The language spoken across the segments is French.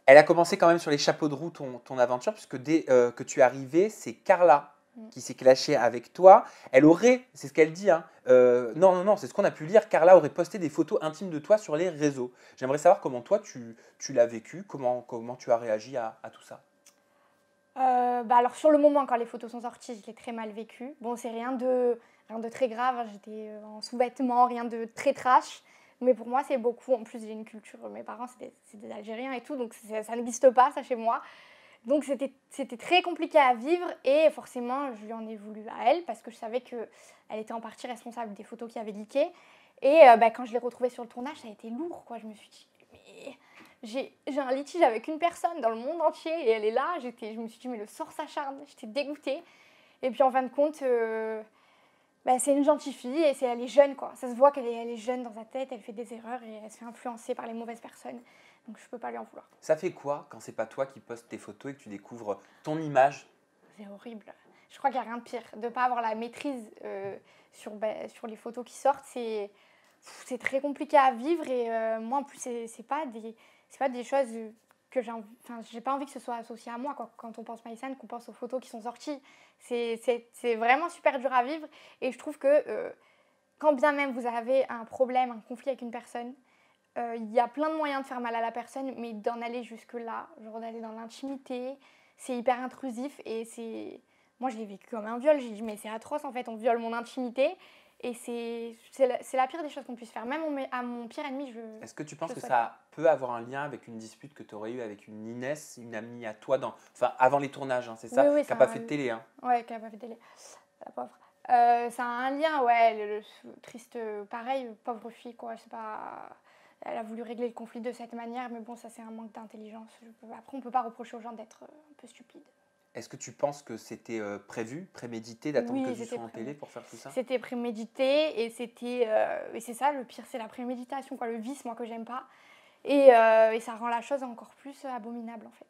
Elle a commencé quand même sur les chapeaux de roue ton aventure, puisque dès que tu es arrivée, c'est Carla qui s'est clashée avec toi. Elle aurait, c'est ce qu'elle dit, hein, non, c'est ce qu'on a pu lire, Carla aurait posté des photos intimes de toi sur les réseaux. J'aimerais savoir comment toi, tu l'as vécu, comment tu as réagi à tout ça. Alors sur le moment, quand les photos sont sorties, je l'ai très mal vécu. Bon, c'est rien de très grave, hein. J'étais en sous-vêtements, rien de très trash. Mais pour moi, c'est beaucoup. En plus, j'ai une culture, mes parents, c'est des Algériens et tout, donc ça n'existe pas, ça, chez moi. Donc c'était très compliqué à vivre et forcément, je lui en ai voulu à elle parce que je savais qu'elle était en partie responsable des photos qui avaient leaké. Et quand je l'ai retrouvée sur le tournage, ça a été lourd, quoi. Je me suis dit, mais j'ai un litige avec une personne dans le monde entier et elle est là. Je me suis dit, mais le sort s'acharne. J'étais dégoûtée. Et puis en fin de compte, c'est une gentille fille et elle est jeune, quoi. Ça se voit qu'elle est jeune dans sa tête, elle fait des erreurs et elle se fait influencer par les mauvaises personnes. Donc je peux pas lui en vouloir. Ça fait quoi quand c'est pas toi qui postes tes photos et que tu découvres ton image? C'est horrible. Je crois qu'il n'y a rien de pire. De ne pas avoir la maîtrise sur les photos qui sortent, c'est très compliqué à vivre. Et moi, en plus, c'est pas des choses que j'ai pas envie que ce soit associé à moi. Quoi. Quand on pense Maïsan, qu'on pense aux photos qui sont sorties. C'est vraiment super dur à vivre. Et je trouve que quand bien même vous avez un problème, un conflit avec une personne, il y a plein de moyens de faire mal à la personne, mais d'en aller jusque-là, genre d'aller dans l'intimité, c'est hyper intrusif et moi je l'ai vécu comme un viol. J'ai dit mais c'est atroce en fait, on viole mon intimité et c'est la pire des choses qu'on puisse faire. Même à mon pire ennemi, Est-ce que tu penses que ça peut avoir un lien avec une dispute que tu aurais eue avec une Inès, une amie à toi, avant les tournages, hein, c'est ça? Oui, qui n'a pas fait de télé. Hein. Ouais, qui n'a pas fait de télé. La pauvre. Ça a un lien, ouais, le triste, pareil, pauvre fille, quoi, c'est pas... Elle a voulu régler le conflit de cette manière, mais bon, ça c'est un manque d'intelligence. Après, on ne peut pas reprocher aux gens d'être un peu stupides. Est-ce que tu penses que c'était prévu, prémédité, d'attendre que tu sois en télé pour faire tout ça? C'était prémédité et c'est ça, le pire, c'est la préméditation, quoi, le vice, moi, que j'aime pas. Et ça rend la chose encore plus abominable, en fait.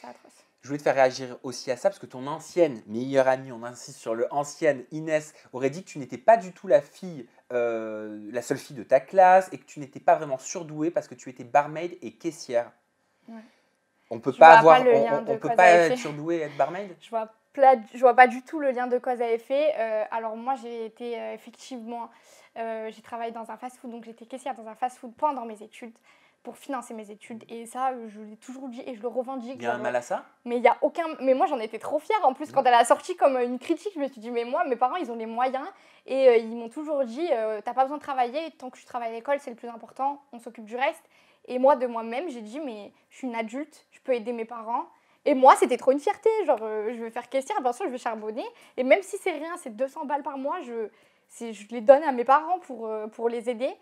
C'est atroce. Je voulais te faire réagir aussi à ça parce que ton ancienne meilleure amie, on insiste sur le ancienne, Inès, aurait dit que tu n'étais pas du tout la seule fille de ta classe et que tu n'étais pas vraiment surdouée parce que tu étais barmaid et caissière. Ouais. On peut pas être surdoué et être barmaid? Je vois pas du tout le lien de cause à effet. Alors moi, j'ai été effectivement, j'ai travaillé dans un fast-food, donc j'étais caissière dans un fast-food pendant mes études, pour financer mes études. Et ça, je l'ai toujours dit et je le revendique. Il y a un mal à ça? Mais il y a aucun. Mais moi, j'en étais trop fière. En plus, quand elle a sorti comme une critique, je me suis dit, mais moi, mes parents, ils ont les moyens. Et ils m'ont toujours dit, t'as pas besoin de travailler, tant que tu travailles à l'école, c'est le plus important, on s'occupe du reste. Et moi, de moi-même, j'ai dit, mais je suis une adulte, je peux aider mes parents. Et moi, c'était trop une fierté. Genre, je vais faire caissière, bien sûr, je vais charbonner. Et même si c'est rien, c'est 200 balles par mois, je les donne à mes parents pour les aider.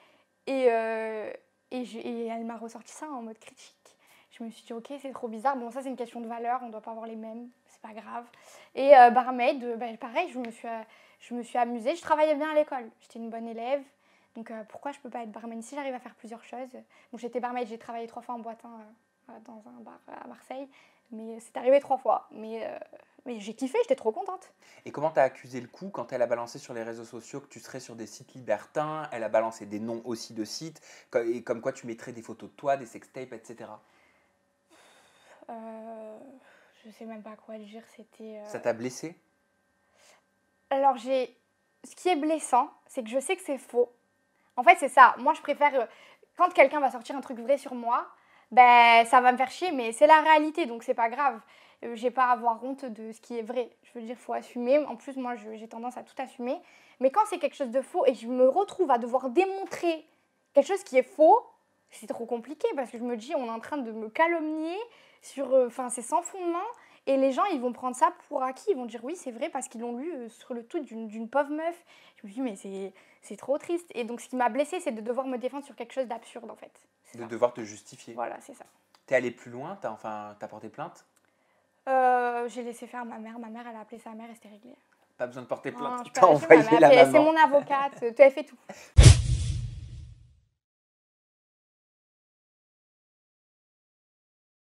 Et elle m'a ressorti ça en mode critique. Je me suis dit, ok, c'est trop bizarre. Bon, ça, c'est une question de valeur, on ne doit pas avoir les mêmes, c'est pas grave. Et barmaid, pareil, je me suis amusée. Je travaillais bien à l'école, j'étais une bonne élève. Donc pourquoi je ne peux pas être barmaid si j'arrive à faire plusieurs choses? Bon, j'étais barmaid, j'ai travaillé 3 fois en boîte dans un bar à Marseille. Mais c'est arrivé 3 fois. Mais j'ai kiffé, j'étais trop contente. Et comment t'as accusé le coup quand elle a balancé sur les réseaux sociaux que tu serais sur des sites libertins? Elle a balancé des noms aussi de sites, et comme quoi tu mettrais des photos de toi, des sextapes, etc. Je sais même pas quoi dire, c'était... Ça t'a blessé? Alors ce qui est blessant, c'est que je sais que c'est faux. En fait, c'est ça. Moi, je préfère... Quand quelqu'un va sortir un truc vrai sur moi, ça va me faire chier, mais c'est la réalité, donc c'est pas grave. J'ai pas à avoir honte de ce qui est vrai. Je veux dire, il faut assumer. En plus, moi, j'ai tendance à tout assumer. Mais quand c'est quelque chose de faux et je me retrouve à devoir démontrer quelque chose qui est faux, c'est trop compliqué parce que je me dis, on est en train de me calomnier sur... c'est sans fondement. Et les gens, ils vont prendre ça pour acquis. Ils vont dire oui, c'est vrai parce qu'ils l'ont lu sur le tweet d'une pauvre meuf. Je me dis, mais c'est trop triste. Et donc, ce qui m'a blessée, c'est de devoir me défendre sur quelque chose d'absurde, en fait. De devoir te justifier. Voilà, c'est ça. T'es allé plus loin? T'as porté plainte? J'ai laissé faire ma mère. Ma mère, elle a appelé sa mère et c'était réglé. Pas besoin de porter plainte. T'as envoyé la maman. C'est mon avocate. Tu as fait tout.